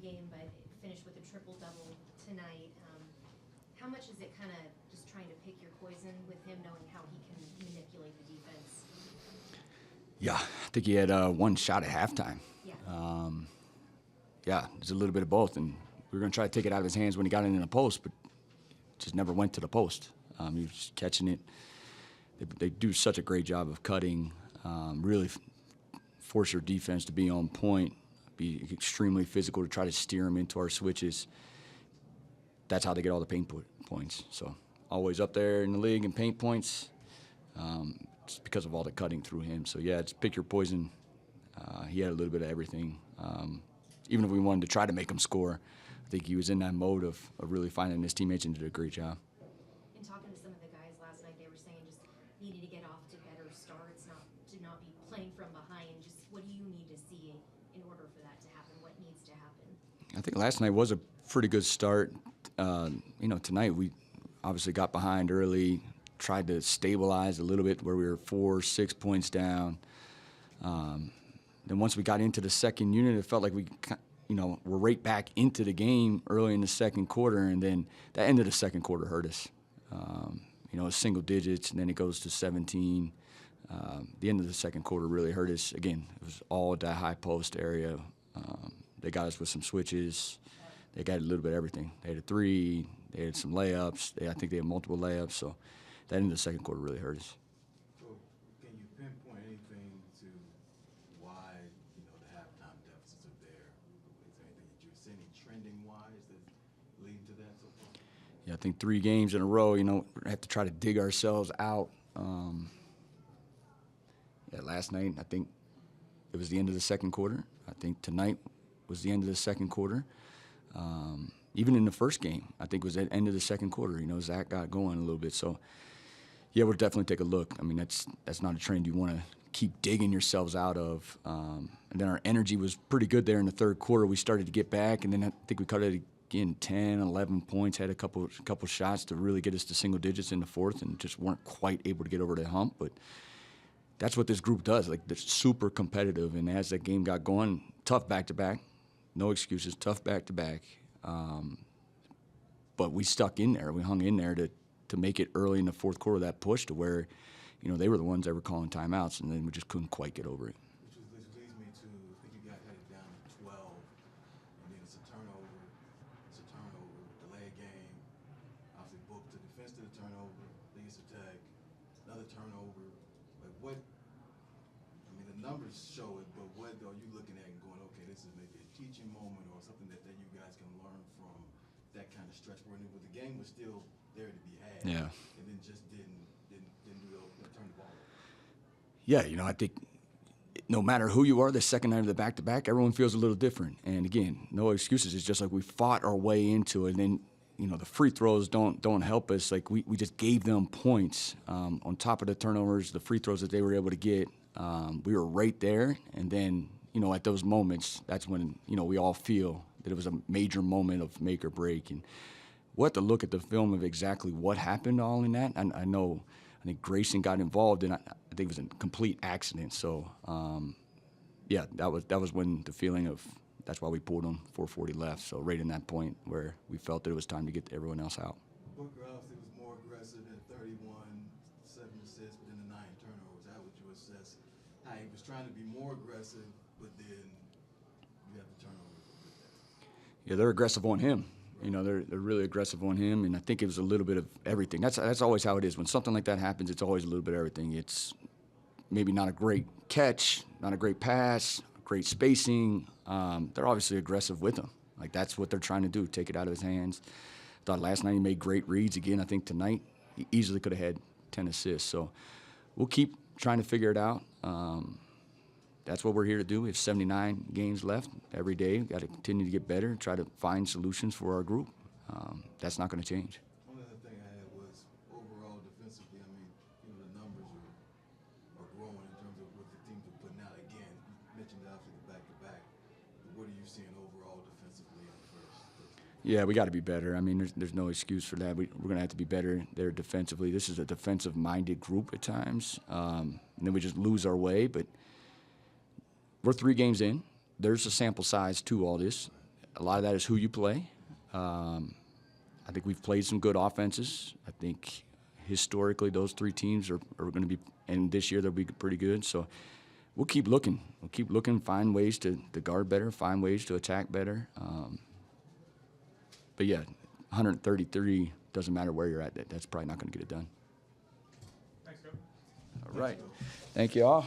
game, but finished with a triple-double tonight. How much is it kind of just trying to pick your poison with him, knowing how he can manipulate the defense? Yeah, I think he had one shot at halftime. Yeah, there's a little bit of both, and we were going to try to take it out of his hands when he got it in the post, but just never went to the post. He was just catching it. They do such a great job of cutting, really force your defense to be on point, be extremely physical to try to steer them into our switches. That's how they get all the paint points. So always up there in the league in paint points, just because of all the cutting through him. So, yeah, it's pick your poison. He had a little bit of everything. Even if we wanted to try to make him score, I think he was in that mode of really finding his teammates and did a great job. In talking to some of the guys last night, they were saying just needed to get off to better starts, to not be playing from behind. Just what do you need to see in order for that to happen? What needs to happen? I think last night was a pretty good start. Tonight we obviously got behind early, tried to stabilize a little bit where we were 4-6 points down. Then once we got into the second unit, it felt like we, were right back into the game early in the second quarter, and then the end of the second quarter hurt us. Single digits, and then it goes to 17. The end of the second quarter really hurt us. Again, it was all at that high post area. They got us with some switches. They got a little bit of everything. They had a three. They had some layups. I think they had multiple layups. So that end of the second quarter really hurt us. So can you pinpoint anything to why, the halftime deficits are there? Is there anything that you're seeing trending-wise that's leading to that so far? Yeah, I think 3 games in a row, we have to try to dig ourselves out. Last night, I think it was the end of the second quarter. I think tonight was the end of the second quarter. Even in the first game, I think it was the end of the second quarter. Zach got going a little bit. So, yeah, we'll definitely take a look. I mean, that's not a trend you want to keep digging yourselves out of. And then our energy was pretty good there in the third quarter. We started to get back, and then I think we cut it again 10, 11 points, had a couple shots to really get us to single digits in the fourth and just weren't quite able to get over the hump. But that's what this group does. Like, they're super competitive, and as that game got going, tough back-to-back. No excuses, tough back-to-back. But we stuck in there. We hung in there to make it early in the fourth quarter, that push to where, they were the ones that were calling timeouts, and then we just couldn't quite get over it. Which leads me to, I think you guys had it down to 12, and then it's a turnover, delay a game, obviously book to defense to the turnover, leads to tag, another turnover. Like the numbers show it, but what are you looking at and going, okay, this is maybe a teaching moment or something that you guys can learn from that kind of stretch where the game was still there to be had, yeah, and then just didn't turn the ball over. Yeah, I think no matter who you are, the second night of the back-to-back, everyone feels a little different. And again, no excuses. It's just like we fought our way into it, and then the free throws don't help us. Like we just gave them points on top of the turnovers, the free throws that they were able to get. We were right there, and then at those moments, that's when we all feel that it was a major moment of make or break. And we'll have to look at the film of exactly what happened all in that. And I think Grayson got involved, and I think it was a complete accident. So that was when the feeling of. That's why we pulled him 4:40 left. So right in that point where we felt that it was time to get everyone else out. Booker obviously was more aggressive at 31, 7 assists, but then the 9 turnovers. How would you assess how he was trying to be more aggressive, but then you have the turnovers with that? Yeah, they're aggressive on him. They're really aggressive on him, and I think it was a little bit of everything. That's always how it is. When something like that happens, it's always a little bit of everything. It's maybe not a great catch, not a great pass, great spacing. They're obviously aggressive with him. Like, that's what they're trying to do, take it out of his hands. Thought last night he made great reads. Again, I think tonight he easily could have had 10 assists. So we'll keep trying to figure it out. That's what we're here to do. We have 79 games left every day. We've got to continue to get better, try to find solutions for our group. That's not going to change. One other thing I had was overall defensively, the numbers are growing in terms of what the teams are putting out. Again, you mentioned obviously the back-to-back. What are you seeing overall defensively in the first? Yeah, we got to be better. There's no excuse for that. We're going to have to be better there defensively. This is a defensive-minded group at times. And then we just lose our way. But we're 3 games in. There's a sample size to all this. a lot of that is who you play. I think we've played some good offenses. I think historically those three teams are going to be, and this year they'll be pretty good. So we'll keep looking. We'll keep looking, find ways to guard better, find ways to attack better. But yeah, 133, doesn't matter where you're at. That's probably not going to get it done. Thanks, Coach. All right. Thank you all.